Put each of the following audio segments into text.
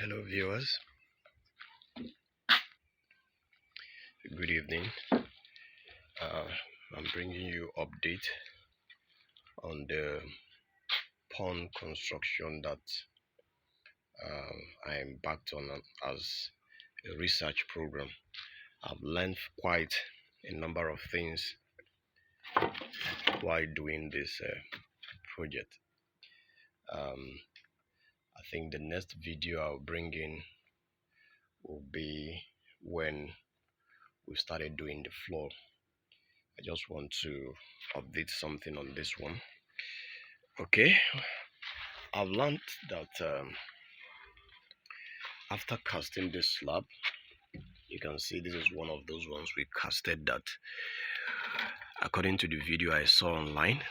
Hello viewers, good evening. I'm bringing you update on the pond construction that I embarked on as a research program. I've learned quite a number of things while doing this project. I think the next video I'll bring in will be when we started doing the floor. I just want to update something on this one. Okay, I've learned that after casting this slab, you can see this is one of those ones we casted that, according to the video I saw online,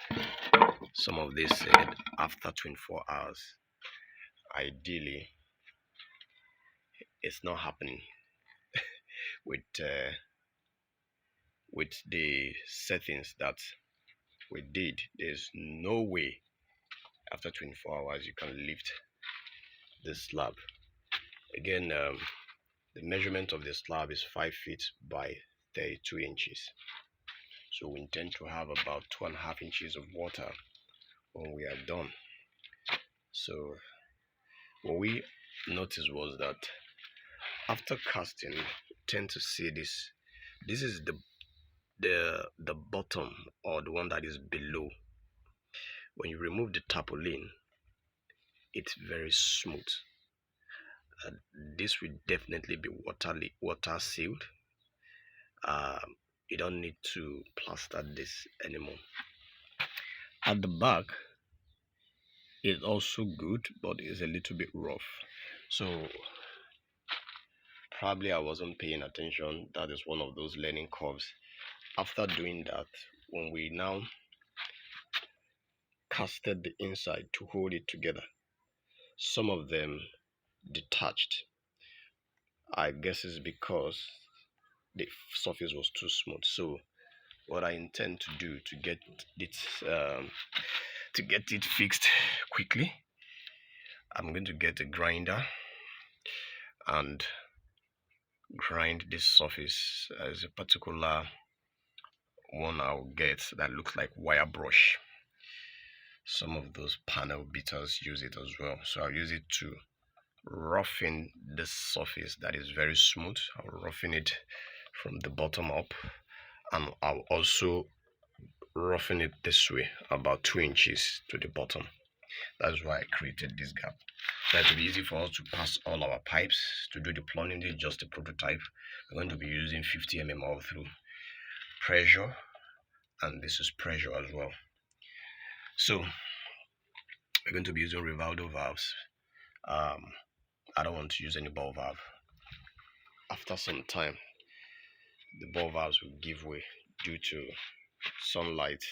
some of this said after 24 hours. Ideally, it's not happening with the settings that we did. There's no way after 24 hours you can lift this slab. Again, the measurement of the slab is 5 feet by 32 inches. So we intend to have about 2.5 inches of water when we are done. So what we noticed was that after casting, you tend to see this. This is the bottom, or the one that is below. When you remove the tarpaulin, it's very smooth. This will definitely be water sealed. You don't need to plaster this anymore. At the back, it's also good, but it's a little bit rough. So probably I wasn't paying attention. That is one of those learning curves. After doing that, when we now casted the inside to hold it together, some of them detached. I guess it's because the surface was too smooth. So what I intend to do to get it fixed quickly, I'm going to get a grinder and grind this surface. As a particular one I'll get that looks like wire brush. Some of those panel beaters use it as well, so I'll use it to roughen this surface that is very smooth. I'll roughen it from the bottom up, and I'll also roughen it this way, about 2 inches to the bottom. That's why I created this gap. That will be easy for us to pass all our pipes. To do the plumbing, this is just a prototype. We're going to be using 50 mm all through. Pressure, and this is pressure as well. So we're going to be using Rivaldo valves. I don't want to use any ball valve. After some time, the ball valves will give way due to sunlight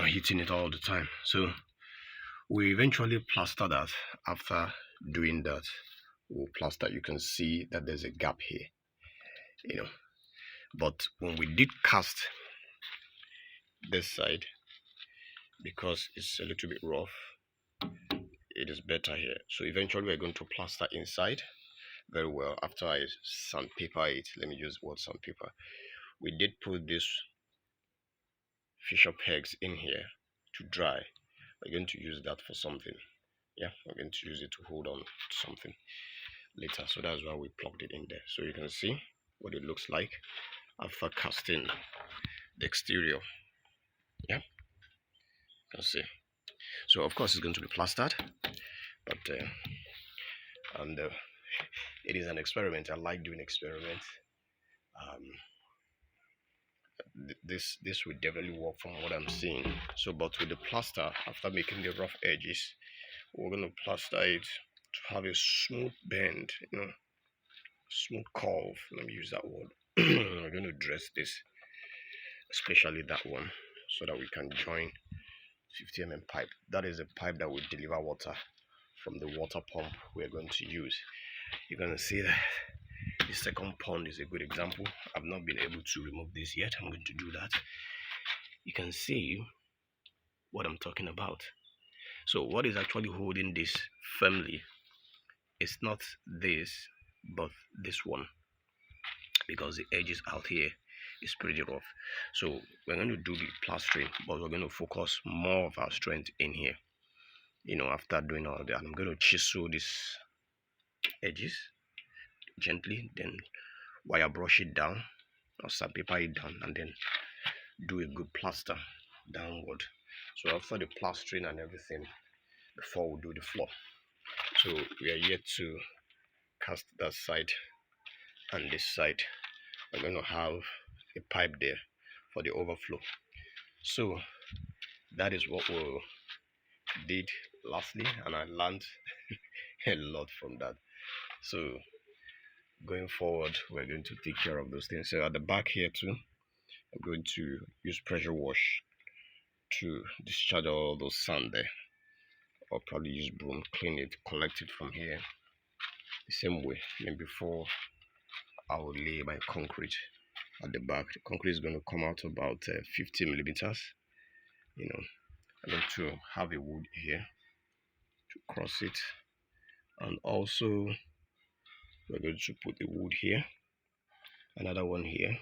hitting it all the time. So we eventually plaster that. After doing that, we'll plaster. You can see that there's a gap here, but when we did cast this side, because it's a little bit rough, it is better here. So eventually we're going to plaster inside very well. After I sandpaper it, let me use the word sandpaper, we did put this fisher pegs in here to dry. We're going to use that for something. We're going to use it to hold on to something later. So that's why we plugged it in there. So you can see what it looks like after casting the exterior. You can see. So of course it's going to be plastered, but it is an experiment. I like doing experiments. This will definitely work from what I'm seeing. So, but with the plaster, after making the rough edges, we're going to plaster it to have a smooth bend, smooth curve. Let me use that word. We're going to dress this, especially that one, so that we can join 50 mm pipe. That is a pipe that will deliver water from the water pump we're going to use. You're going to see that the second pond is a good example. I've not been able to remove this yet. I'm going to do that. You can see what I'm talking about. So what is actually holding this firmly It's not this, but this one, because the edges out here is pretty rough. So we're going to do the plastering, but we're going to focus more of our strength in here. After doing all that, I'm going to chisel these edges gently, then wire brush it down or sandpaper it down, and then do a good plaster downward. So after the plastering and everything, before we do the floor, so we are yet to cast that side and this side. We're going to have a pipe there for the overflow. So that is what we did lastly, and I learned a lot from that. So going forward, we're going to take care of those things. So at the back here too, I'm going to use pressure wash to discharge all those sand there, or probably use broom, clean it, collect it from here the same way. Then before I will lay my concrete at the back, the concrete is going to come out about 50 millimeters. I'm going to have a wood here to cross it, and also we're going to put the wood here, another one here.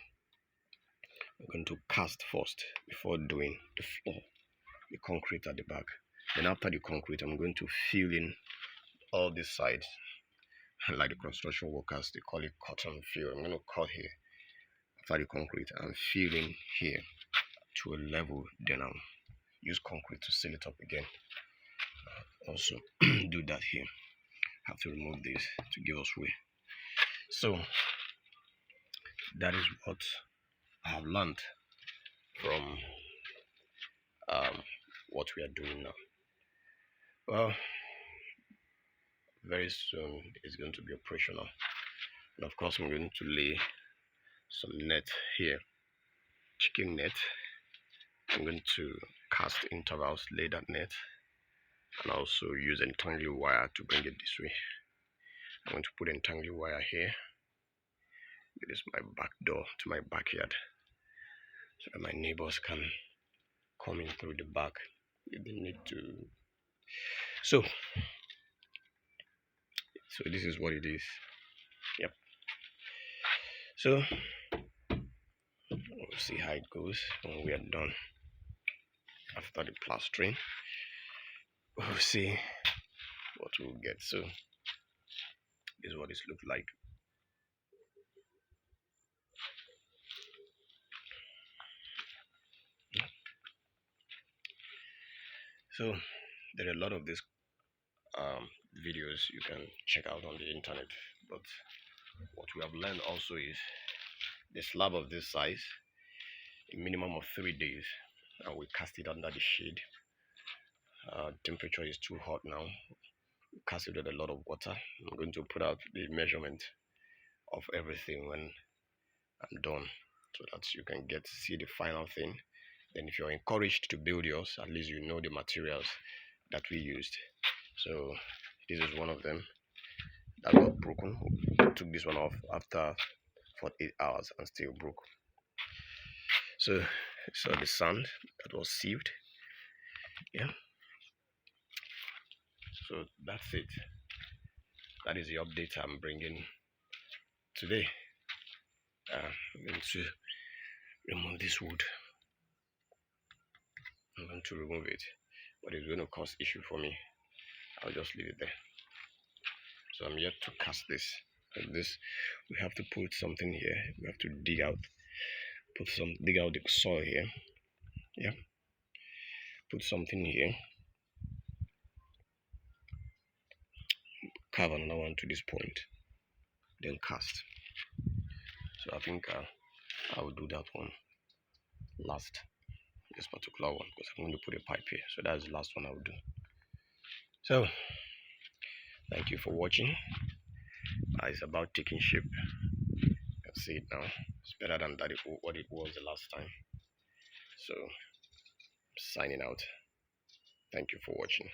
We're going to cast first before doing the floor, the concrete at the back. Then after the concrete, I'm going to fill in all these sides, like the construction workers, they call it cut and fill. I'm going to cut here after the concrete and fill in here to a level. Then I'll use concrete to seal it up again. Also do that here. Have to remove this to give us way. So that is what I have learned from what we are doing now. Well, very soon it's going to be operational, and of course I'm going to lay some net here, chicken net. I'm going to cast intervals, lay that net, and also use entangling wire to bring it this way. I'm going to put entangling wire here. This is my back door to my backyard, so that my neighbors can come in through the back if they need to. So this is what it is. Yep. So we'll see how it goes when we are done. After the plastering, we'll see what we'll get. So this is what it looks like. So there are a lot of these videos you can check out on the internet, but what we have learned also is the slab of this size, a minimum of 3 days, and we cast it under the shade. Temperature is too hot now. We cast it with a lot of water. I'm going to put out the measurement of everything when I'm done, so that you can get to see the final thing. Then if you're encouraged to build yours, at least you know the materials that we used. So this is one of them that got broken. We took this one off after 48 hours and still broke. So the sand that was sieved. Yeah. So that's it. That is the update I'm bringing today. I'm going to remove this wood. I'm going to remove it, but it's going to cause issue for me. I'll just leave it there. So I'm yet to cast this. Like this, we have to put something here. We have to dig out the soil here. Yeah. Put something here. Carve another one to this point. Then cast. So I think I will do that one last. This particular one, because I'm going to put a pipe here. So that's the last one I will do. So thank you for watching. It's about taking shape. You can see it now. It's better than what it was the last time. So signing out. Thank you for watching.